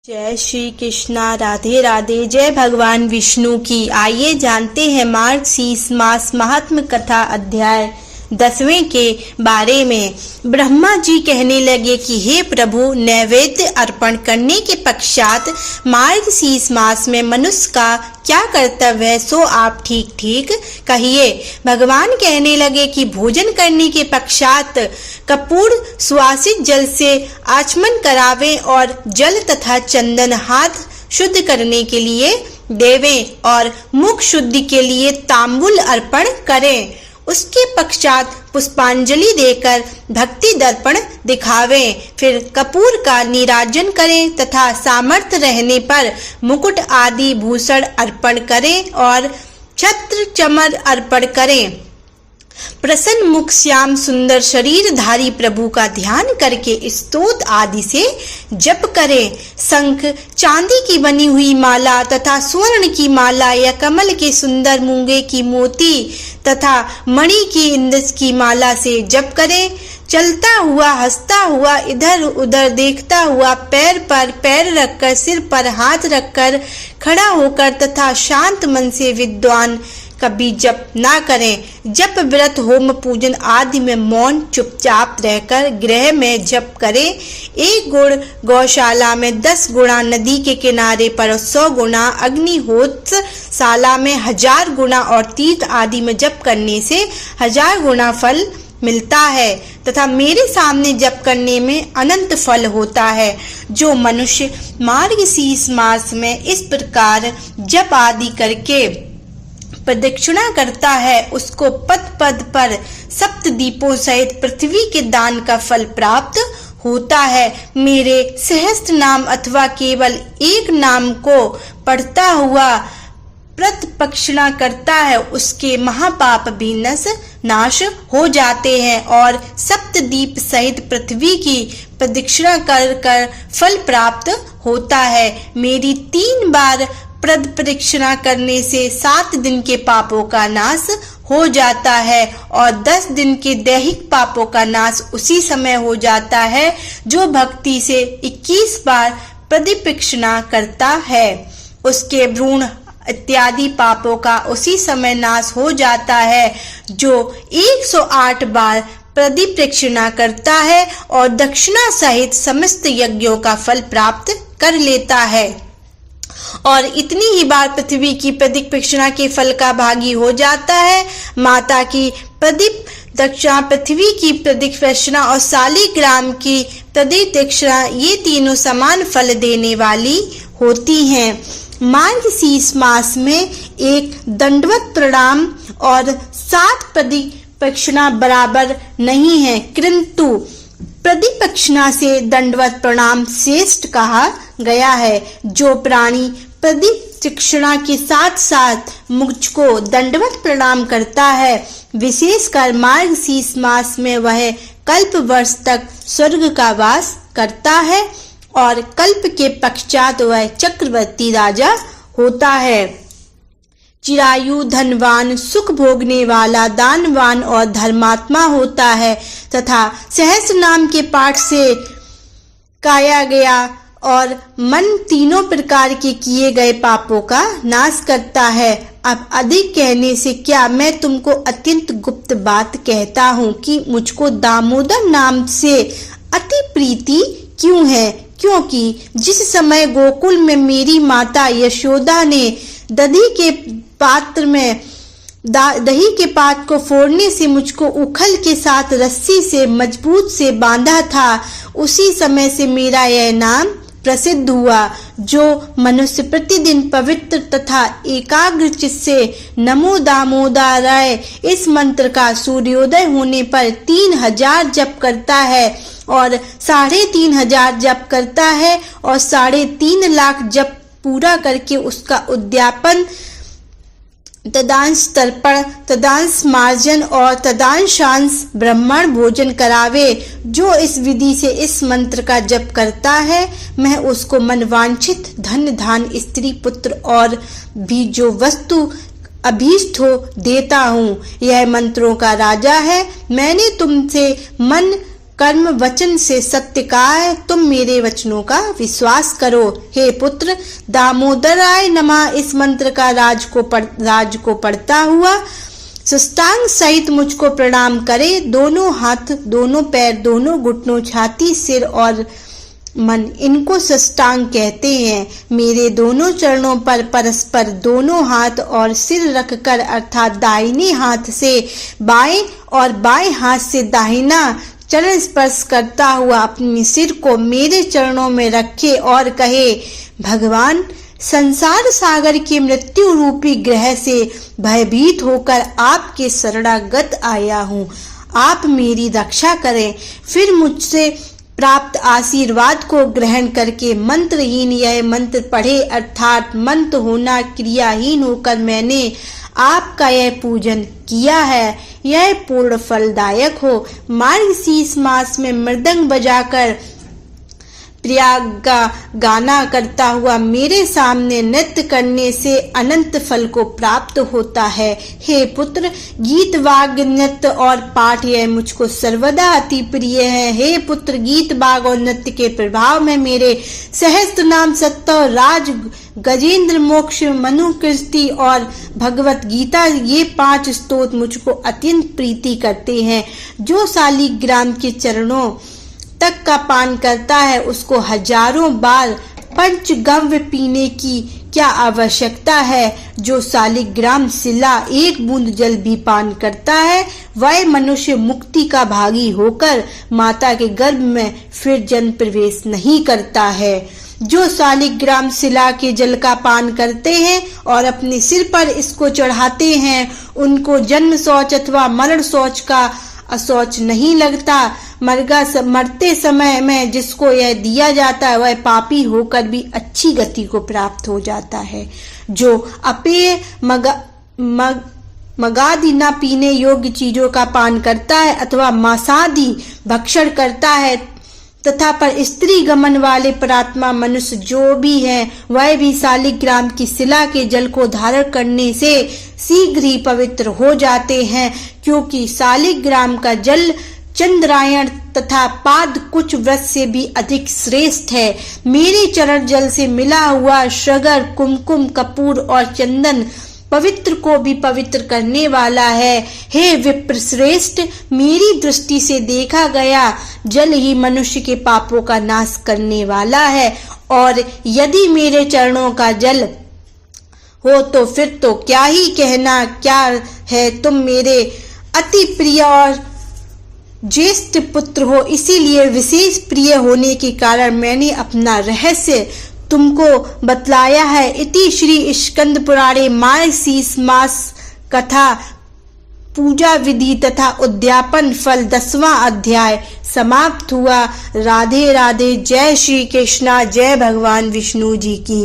जय श्री कृष्णा। राधे राधे। जय भगवान विष्णु की। आइए जानते हैं मार्गशीर्ष मास महात्म कथा अध्याय 10वें के बारे में। ब्रह्मा जी कहने लगे कि हे प्रभु, नैवेद्य अर्पण करने के पश्चात मार्गशीर्ष मास में मनुष्य का क्या कर्तव्य है, सो आप ठीक ठीक कहिए। भगवान कहने लगे कि भोजन करने के पश्चात कपूर सुवासित जल से आचमन करावें और जल तथा चंदन हाथ शुद्ध करने के लिए देवें और मुख शुद्धि के लिए तांबूल अर्पण करें। उसके पश्चात पुष्पांजलि देकर भक्ति दर्पण दिखावें। फिर कपूर का नीराजन करें तथा सामर्थ्य रहने पर मुकुट आदि भूषण अर्पण करें और छत्र चमर अर्पण करें। प्रसन्न मुख श्याम सुंदर शरीरधारी प्रभु का ध्यान करके स्तोत्र आदि से जप करें। शंख, चांदी की बनी हुई माला तथा स्वर्ण की माला या कमल के सुंदर मूंगे की मोती तथा मणि की इंद्र की माला से जप करें। चलता हुआ, हंसता हुआ, इधर उधर देखता हुआ, पैर पर पैर रखकर, सिर पर हाथ रखकर, खड़ा होकर तथा शांत मन से विद्वान कभी जप ना करें। जप, व्रत, होम, पूजन आदि में मौन चुपचाप रहकर गृह में जप करें। 1 गुण गौशाला में, 10 गुणा नदी के किनारे पर, 100 गुणा अग्निहोत्र शाला में, 1000 गुणा और तीर्थ आदि में जप करने से 1000 गुणा फल मिलता है तथा मेरे सामने जप करने में अनंत फल होता है। जो मनुष्य मार्गशीर्ष मास में इस प्रकार जप आदि करके प्रदक्षिणा करता है, उसको पद पद पर सप्त दीपों सहित पृथ्वी के दान का फल प्राप्त होता है। मेरे सहस्त्र नाम अथवा केवल एक नाम को पढ़ता हुआ प्रदक्षिणा करता है, उसके महापाप भी नाश हो जाते हैं और सप्त दीप सहित पृथ्वी की प्रदक्षिणा कर फल प्राप्त होता है। मेरी 3 बार प्रदक्षिणा करने से 7 दिन के पापों का नाश हो जाता है और 10 दिन के दैहिक पापों का नाश उसी समय हो जाता है। जो भक्ति से 21 बार प्रदक्षिणा करता है, उसके भ्रूण इत्यादि पापों का उसी समय नाश हो जाता है। जो 108 बार प्रदक्षिणा करता है और दक्षिणा सहित समस्त यज्ञों का फल प्राप्त कर लेता है और इतनी ही बार पृथ्वी की प्रदक्षिणा के फल का भागी हो जाता है। माता की प्रदक्षिणा, पृथ्वी की प्रदक्षिणा और शालिग्राम की प्रदक्षिणा, ये तीनों समान फल देने वाली होती हैं। मार्गशीर्ष मास में एक दंडवत प्रणाम और 7 प्रदक्षिणा बराबर नहीं है, किंतु प्रदक्षिणा से दंडवत प्रणाम श्रेष्ठ कहा गया है। जो प्राणी प्रदक्षिणा के साथ साथ मुझको दंडवत प्रणाम करता है, विशेषकर मार्गशीर्ष मास में, वह कल्प वर्ष तक स्वर्ग का वास करता है और कल्प के पश्चात वह चक्रवर्ती राजा होता है। चिरायु, धनवान, सुख भोगने वाला, दानवान और धर्मात्मा होता है तथा सहस्र नाम के पाठ से काया गया और मन तीनों प्रकार के किए गए पापों का नाश करता है। अब अधिक कहने से क्या, मैं तुमको अत्यंत गुप्त बात कहता हूँ कि मुझको दामोदर नाम से अति प्रीति क्यों है, क्योंकि जिस समय गोकुल में मेरी माता यशोदा ने दही के पात्र में दही के पात को फोड़ने से मुझको उखल के साथ रस्सी से मजबूत से बांधा था, उसी समय से मेरा यह नाम प्रसिद्ध हुआ। जो मनुष्य प्रतिदिन पवित्र तथा एकाग्र चित्त से नमो दामोदराय इस मंत्र का सूर्योदय होने पर 3000 जप करता है और 3500 जप करता है और 3.5 लाख जप पूरा करके उसका उद्यापन, तदांश तर्पण, तदांश मार्जन और तदांशांश ब्राह्मण भोजन करावे। जो इस विधि से इस मंत्र का जप करता है, मैं उसको मनवांछित धन धान, स्त्री, पुत्र और भी जो वस्तु अभीष्ट हो देता हूँ। यह मंत्रों का राजा है। मैंने तुमसे मन कर्म वचन से सत्य कहा है, तुम मेरे वचनों का विश्वास करो। हे पुत्र, दामोदराय नमः इस मंत्र का राज को पढ़ता हुआ साष्टांग सहित मुझको प्रणाम करे। दोनों हाथ, दोनों पैर, दोनों घुटनों, छाती, सिर और मन, इनको साष्टांग कहते हैं। मेरे दोनों चरणों पर परस्पर दोनों हाथ और सिर रखकर, अर्थात दाहिने हाथ से बाएं और बाएं हाथ से दाहिना चरण स्पर्श करता हुआ अपने सिर को मेरे चरणों में रखे और कहे, भगवान, संसार सागर के मृत्यु रूपी ग्रह से भयभीत होकर आपके शरणागत आया हूँ, आप मेरी रक्षा करें। फिर मुझसे प्राप्त आशीर्वाद को ग्रहण करके मंत्रहीन यह मंत्र पढ़े, अर्थात मंत्र होना क्रियाहीन होकर मैंने आपका यह पूजन किया है, यह पूर्ण फलदायक हो। मार्गशीर्ष मास में मृदंग बजाकर प्रयाग का गाना करता हुआ मेरे सामने नृत्य करने से अनंत फल को प्राप्त होता है। हे पुत्र, गीत, वाद्य, नृत्य और पाठ यह मुझको सर्वदा अति प्रिय है। हे पुत्र, गीत, वाद्य और नृत्य के प्रभाव में मेरे सहस्त्र नाम, सत्य, राज, गजेंद्र मोक्ष, मनु कृति और भगवत गीता, ये 5 स्तोत्र मुझको अत्यंत प्रीति करते हैं। जो शालिग्राम के चरणों तक का पान करता है उसको हजारों बार पंचगव्य पीने की क्या आवश्यकता है। जो शालिग्राम शिला एक बूंद जल भी पान करता है वह मनुष्य मुक्ति का भागी होकर माता के गर्भ में फिर जन्म प्रवेश नहीं करता है। जो शालिग्राम शिला के जल का पान करते हैं और अपने सिर पर इसको चढ़ाते हैं उनको जन्म शौच अथवा मरण शौच का असौच नहीं लगता। मरते समय में जिसको यह दिया जाता है वह पापी होकर भी अच्छी गति को प्राप्त हो जाता है। जो अपेय मगादि न पीने योग्य चीजों का पान करता है अथवा मांसादि भक्षण करता है तथा पर स्त्री गमन वाले प्रात्मा मनुष्य जो भी है वह भी शालिग्राम की शिला के जल को धारण करने से शीघ्र ही पवित्र हो जाते हैं, क्योंकि शालिग्राम का जल चंद्रायण तथा पाद कुछ व्रत से भी अधिक श्रेष्ठ है। मेरे चरण जल से मिला हुआ शगर, कुमकुम, कपूर और चंदन पवित्र को भी पवित्र करने वाला है। हे विप्र श्रेष्ठ, मेरी दृष्टि से देखा गया जल ही मनुष्य के पापों का नाश करने वाला है, और यदि मेरे चरणों का जल हो तो फिर तो क्या ही कहना। क्या है, तुम मेरे अति प्रिय और ज्येष्ठ पुत्र हो, इसीलिए विशेष प्रिय होने के कारण मैंने अपना रहस्य तुमको बतलाया है। इति श्री स्कंद पुराणे मार्गशीर्ष मास कथा पूजा विधि तथा उद्यापन फल 10वां अध्याय समाप्त हुआ। राधे राधे। जय श्री कृष्णा। जय भगवान विष्णु जी की।